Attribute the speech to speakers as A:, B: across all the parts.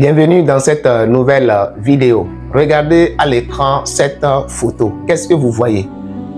A: Bienvenue dans cette nouvelle vidéo. Regardez à l'écran cette photo. Qu'est-ce que vous voyez?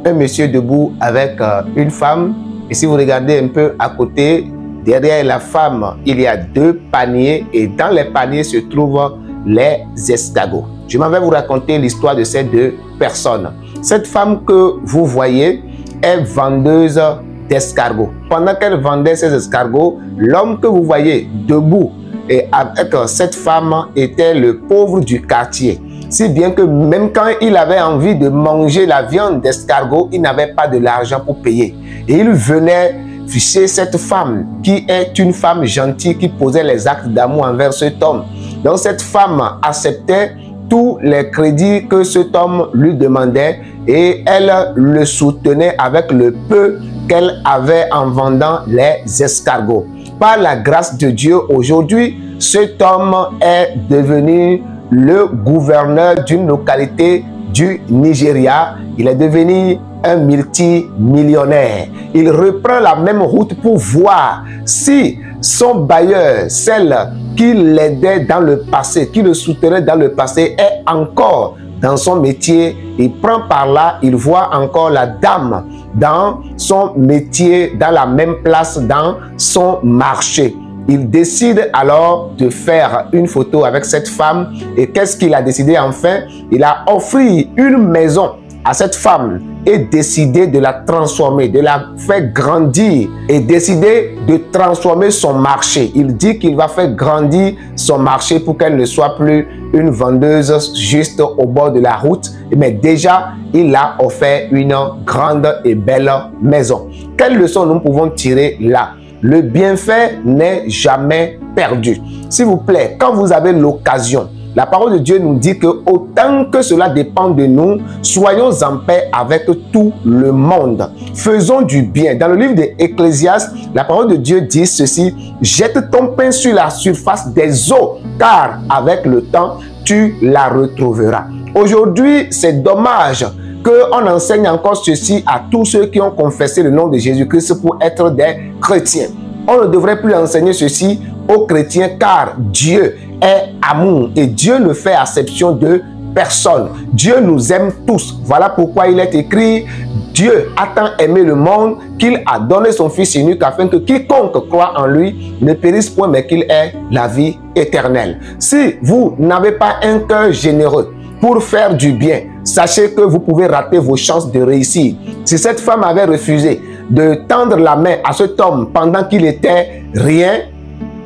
A: Un monsieur debout avec une femme. Et si vous regardez un peu à côté, derrière la femme, il y a deux paniers. Et dans les paniers se trouvent les escargots. Je m'en vais vous raconter l'histoire de ces deux personnes. Cette femme que vous voyez est vendeuse d'escargots. Pendant qu'elle vendait ces escargots, l'homme que vous voyez debout et avec cette femme était le pauvre du quartier. Si bien que même quand il avait envie de manger la viande d'escargot, il n'avait pas de l'argent pour payer. Et il venait chez cette femme qui est une femme gentille qui posait les actes d'amour envers cet homme. Donc cette femme acceptait tous les crédits que cet homme lui demandait et elle le soutenait avec le peu qu'elle avait en vendant les escargots. Par la grâce de Dieu, aujourd'hui, cet homme est devenu le gouverneur d'une localité du Nigeria. Il est devenu un multimillionnaire. Il reprend la même route pour voir si son bailleur, celle qui l'aidait dans le passé, qui le soutenait dans le passé, est encore dans son métier. Il prend par là, il voit encore la dame dans son métier, dans la même place, dans son marché. Il décide alors de faire une photo avec cette femme. Et qu'est-ce qu'il a décidé enfin? Il a offert une maison à cette femme et décidé de la transformer, de la faire grandir et décidé de transformer son marché. Il dit qu'il va faire grandir son marché pour qu'elle ne soit plus une vendeuse juste au bord de la route, mais déjà il a offert une grande et belle maison. Quelle leçon nous pouvons tirer là? Le bienfait n'est jamais perdu. S'il vous plaît, quand vous avez l'occasion, la parole de Dieu nous dit que autant que cela dépend de nous, soyons en paix avec tout le monde. Faisons du bien. Dans le livre d'Ecclésiaste, la parole de Dieu dit ceci: jette ton pain sur la surface des eaux, car avec le temps, tu la retrouveras. Aujourd'hui, c'est dommage qu'on enseigne encore ceci à tous ceux qui ont confessé le nom de Jésus-Christ pour être des chrétiens. On ne devrait plus enseigner ceci aux chrétiens car Dieu est amour et Dieu ne fait exception de personne. Dieu nous aime tous. Voilà pourquoi il est écrit: Dieu a tant aimé le monde qu'il a donné son Fils unique afin que quiconque croit en lui ne périsse point mais qu'il ait la vie éternelle. Si vous n'avez pas un cœur généreux pour faire du bien, sachez que vous pouvez rater vos chances de réussir. Si cette femme avait refusé de tendre la main à cet homme pendant qu'il était rien,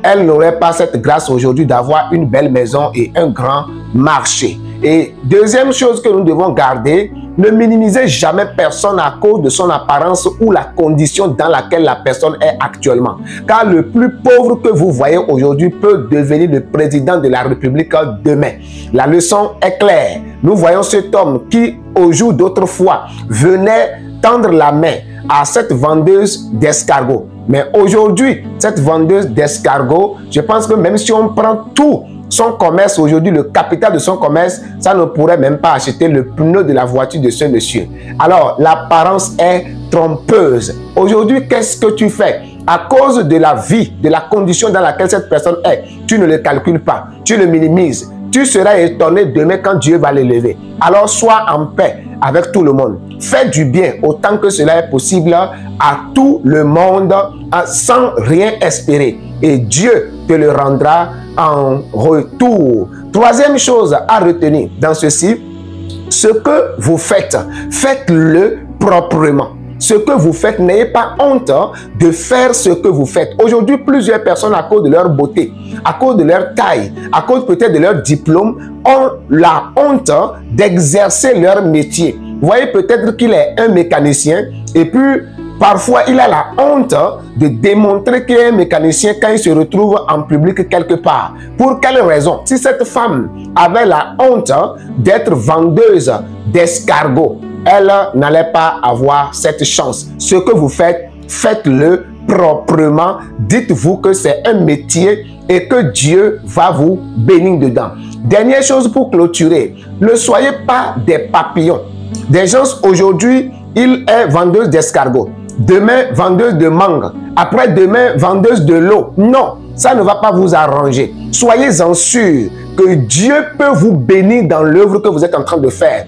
A: elle n'aurait pas cette grâce aujourd'hui d'avoir une belle maison et un grand marché. Et deuxième chose que nous devons garder, ne minimisez jamais personne à cause de son apparence ou la condition dans laquelle la personne est actuellement. Car le plus pauvre que vous voyez aujourd'hui peut devenir le président de la République demain. La leçon est claire. Nous voyons cet homme qui, au jour d'autrefois, venait tendre la main à cette vendeuse d'escargots. Mais aujourd'hui, cette vendeuse d'escargots, je pense que même si on prend tout son commerce aujourd'hui, le capital de son commerce, ça ne pourrait même pas acheter le pneu de la voiture de ce monsieur. Alors, l'apparence est trompeuse. Aujourd'hui, qu'est-ce que tu fais? À cause de la vie, de la condition dans laquelle cette personne est, tu ne le calcules pas, tu le minimises. Tu seras étonné demain quand Dieu va l'élever. Alors, sois en paix avec tout le monde. Fais du bien autant que cela est possible à tout le monde sans rien espérer. Et Dieu te le rendra en retour. Troisième chose à retenir dans ceci, ce que vous faites, faites-le proprement. Ce que vous faites, n'ayez pas honte de faire ce que vous faites. Aujourd'hui, plusieurs personnes, à cause de leur beauté, à cause de leur taille, à cause peut-être de leur diplôme, ont la honte d'exercer leur métier. Vous voyez peut-être qu'il est un mécanicien et puis parfois il a la honte de démontrer qu'il est un mécanicien quand il se retrouve en public quelque part. Pour quelle raison? Si cette femme avait la honte d'être vendeuse d'escargots, elle n'allait pas avoir cette chance. Ce que vous faites, faites-le proprement. Dites-vous que c'est un métier et que Dieu va vous bénir dedans. Dernière chose pour clôturer, ne soyez pas des papillons. Des gens aujourd'hui, il est vendeuse d'escargots. Demain, vendeuse de mangue. Après-demain, vendeuse de l'eau. Non. ça ne va pas vous arranger. Soyez-en sûrs que Dieu peut vous bénir dans l'œuvre que vous êtes en train de faire.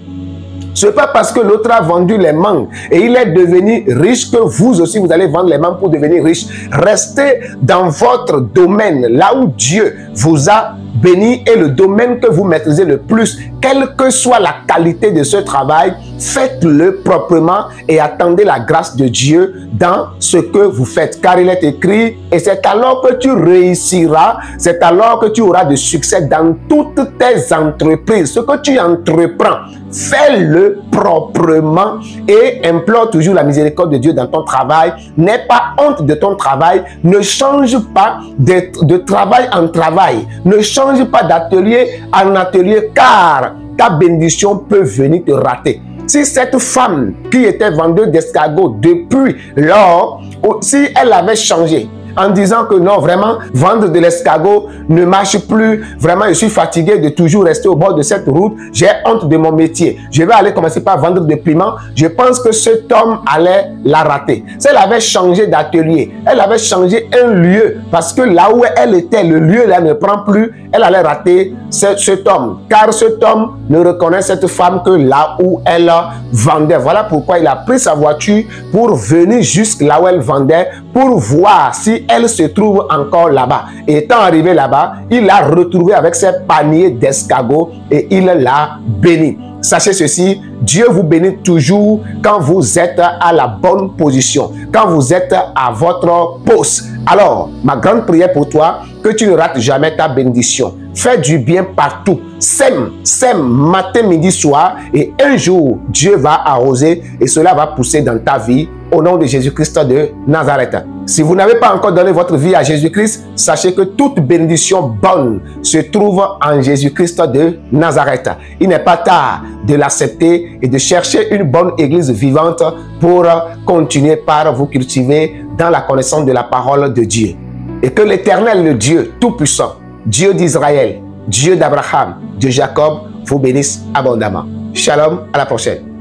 A: Ce n'est pas parce que l'autre a vendu les mangues et il est devenu riche que vous aussi vous allez vendre les mangues pour devenir riche. Restez dans votre domaine, là où Dieu vous a béni et le domaine que vous maîtrisez le plus. Quelle que soit la qualité de ce travail, faites-le proprement et attendez la grâce de Dieu dans ce que vous faites. Car il est écrit, et c'est alors que tu réussiras, c'est alors que tu auras du succès dans toutes tes entreprises. Ce que tu entreprends, fais-le proprement et implore toujours la miséricorde de Dieu dans ton travail. N'aie pas honte de ton travail. Ne change pas de travail en travail. Ne change pas d'atelier en atelier, car ta bénédiction peut venir te rater. Si cette femme qui était vendeuse d'escargots depuis lors, si elle avait changé en disant que non, vraiment, vendre de l'escargot ne marche plus, vraiment, je suis fatigué de toujours rester au bord de cette route, j'ai honte de mon métier, je vais aller commencer par vendre des piments, je pense que cet homme allait la rater. Si elle avait changé d'atelier, elle avait changé un lieu, parce que là où elle était, le lieu là ne prend plus, elle allait rater cet homme, car cet homme ne reconnaît cette femme que là où elle vendait. Voilà pourquoi il a pris sa voiture pour venir jusque là où elle vendait, pour voir si elle se trouve encore là-bas. Et étant arrivé là-bas, il l'a retrouvé avec ses paniers d'escargots et il l'a béni. Sachez ceci, Dieu vous bénit toujours quand vous êtes à la bonne position, quand vous êtes à votre poste. Alors, ma grande prière pour toi, que tu ne rates jamais ta bénédiction. Fais du bien partout. Sème matin, midi, soir. Et un jour, Dieu va arroser et cela va pousser dans ta vie au nom de Jésus-Christ de Nazareth. Si vous n'avez pas encore donné votre vie à Jésus-Christ, sachez que toute bénédiction bonne se trouve en Jésus-Christ de Nazareth. Il n'est pas tard de l'accepter et de chercher une bonne église vivante pour continuer par vous cultiver dans la connaissance de la parole de Dieu. Et que l'Éternel, le Dieu Tout-Puissant, Dieu d'Israël, Dieu d'Abraham, Dieu de Jacob, vous bénisse abondamment. Shalom, à la prochaine.